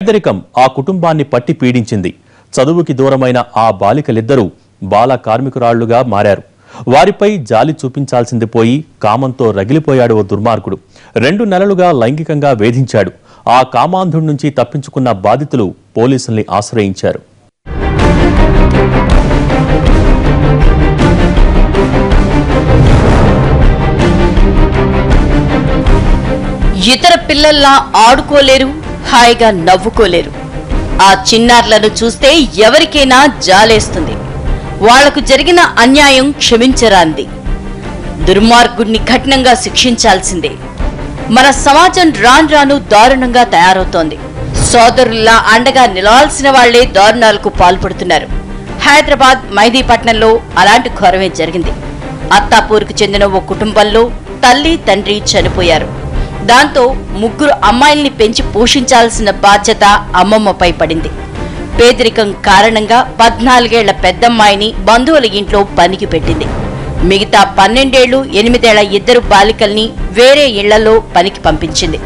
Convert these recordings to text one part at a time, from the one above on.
పేదరికం ఆ కుటుంబాన్ని పట్టి పీడించింది. చదువుకి దూరమైన ఆ బాలికలిద్దరూ బాల కార్మికురాళ్లుగా మారారు. వారిపై జాలి చూపించాల్సింది పోయి కామంతో రగిలిపోయాడు ఓ దుర్మార్గుడు. 2 నెలలుగా లైంగికంగా వేధించాడు. ఆ కామాంధుడి నుంచి తప్పించుకున్న బాధితులు పోలీసుల్ని ఆశ్రయించారు. ఇతర పిల్లల్లా ఆడుకోలేరు, హాయిగా నవ్వుకోలేరు. ఆ చిన్నారులను చూస్తే ఎవరికైనా జాలేస్తుంది. వాళ్లకు జరిగిన అన్యాయం క్షమించరాంది. దుర్మార్గుడిని కఠినంగా శిక్షించాల్సిందే. మన సమాజం రాను దారుణంగా తయారవుతోంది. సోదరుల్లా అండగా నిలవాల్సిన వాళ్లే దారుణాలకు పాల్పడుతున్నారు. హైదరాబాద్ మైదీపట్నంలో అలాంటి ఘోరమే జరిగింది. అత్తాపూర్కు చెందిన ఓ కుటుంబంలో తల్లి తండ్రి చనిపోయారు. దాంతో 3 అమ్మాయిల్ని పెంచి పోషించాల్సిన బాధ్యత అమ్మమ్మపై పడింది. పేదరికం కారణంగా 14 ఏళ్ల పెద్దమ్మాయిని బంధువుల ఇంట్లో పనికి పెట్టింది. మిగతా 12 ఏళ్లు 8 ఏళ్ల 2 బాలికల్ని వేరే ఇళ్లలో పనికి పంపించింది.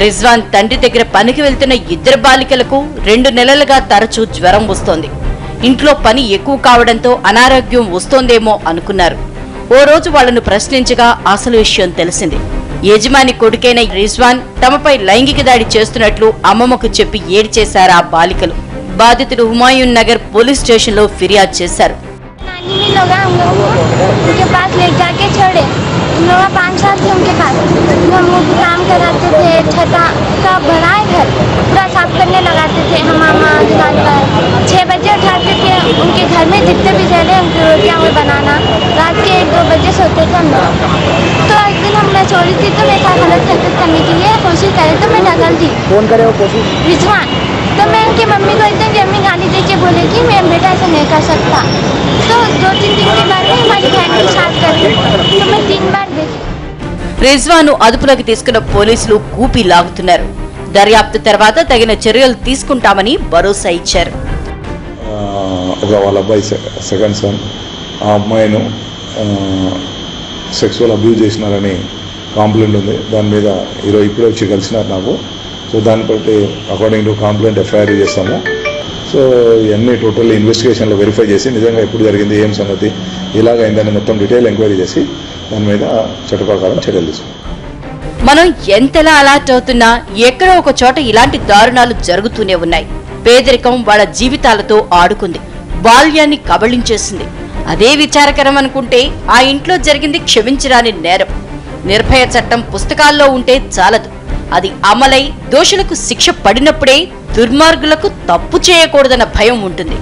రిజ్వాన్ తండ్రి దగ్గర పనికి వెళ్తున్న 2 బాలికలకు 2 నెలలుగా తరచూ జ్వరం వస్తోంది. ఇంట్లో పని ఎక్కువ కావడంతో అనారోగ్యం వస్తోందేమో అనుకున్నారు. ఓ రోజు వాళ్లను ప్రశ్నించగా అసలు విషయం తెలిసింది. యజమాని కొడుకైన రిజ్వాన్ తమపై లైంగిక దాడి చేస్తున్నట్లు అమ్మమ్మకు చెప్పి ఏడ్చేశారు ఆ బాలికలు. బాధితులు హుమాయూన్ నగర్ పోలీస్ స్టేషన్లో ఫిర్యాదు చేశారు. उनके पास ले जाके छोड़े। लोग 5 साल थे उनके पास। हम काम कराते थे, छता का बनाए घर पूरा साफ करने लगाते थे। हम दुकान पर 6 बजे उठाते थे। उनके घर में जितने भी जले उनकी रोटियाँ हुए बनाना, रात के 1-2 बजे सोते थे हम लोग। तो एक दिन मैं छोड़ी थी तो मेरे साथ गलत हरकत करने के लिए कोशिश करे तो मैं ढकल दी। कौन करे वो कोशिश? रिजवान। तो मैं उनकी मम्मी को एकदम जमी गाली दे के बोले कि मेरा बेटा ऐसा नहीं कर सकता। तो 2-3 दिन के बाद में हमारी फैमिली साथ कर दी। तो मैं 3 बार देखी। రిజ్వాను అదుపులోకి తీసుకున్న పోలీసులు కూపి లాగుతున్నారు. దర్యాప్తు తర్వాత తగిన చర్యలు తీసుకుంటామని భరోసా ఇచ్చారు. వాళ్ళ అబ్బాయి సెకండ్ సన్ ఆ అమ్మాయిను సెక్సువల్ అబ్యూజ్ చేసినారని కంప్లైంట్ ఉంది. దాని మీద ఈరోజు ఇప్పుడే వచ్చి కలిసినారు నాకు. సో దాన్ని బట్టి అకార్డింగ్ టు కంప్లైంట్ ఎఫ్ఐఆర్ చేస్తాము. సో ఇవన్నీ టోటల్ ఇన్వెస్టిగేషన్లో వెరిఫై చేసి నిజంగా ఎప్పుడు జరిగింది, ఏం సంగతి, ఇలాగైందని మొత్తం డీటెయిల్ ఎంక్వైరీ చేసి దాని మీద చట్ట ప్రకారం చర్యలు తీసుకుంటాం. మనం ఎంతలా అలర్ట్ అవుతున్నా ఎక్కడో ఒక చోట ఇలాంటి దారుణాలు జరుగుతూనే ఉన్నాయి. పేదరికం వాళ్ళ జీవితాలతో ఆడుకుంది, బాల్యాన్ని కబళించేసింది. అదే విచారకరం అనుకుంటే ఆ ఇంట్లో జరిగింది క్షమించరాని నేరం. నిర్భయ చట్టం పుస్తకాల్లో ఉంటే చాలదు, అది అమలై దోషులకు శిక్ష పడినప్పుడే దుర్మార్గులకు తప్పు చేయకూడదన్న భయం ఉంటుంది.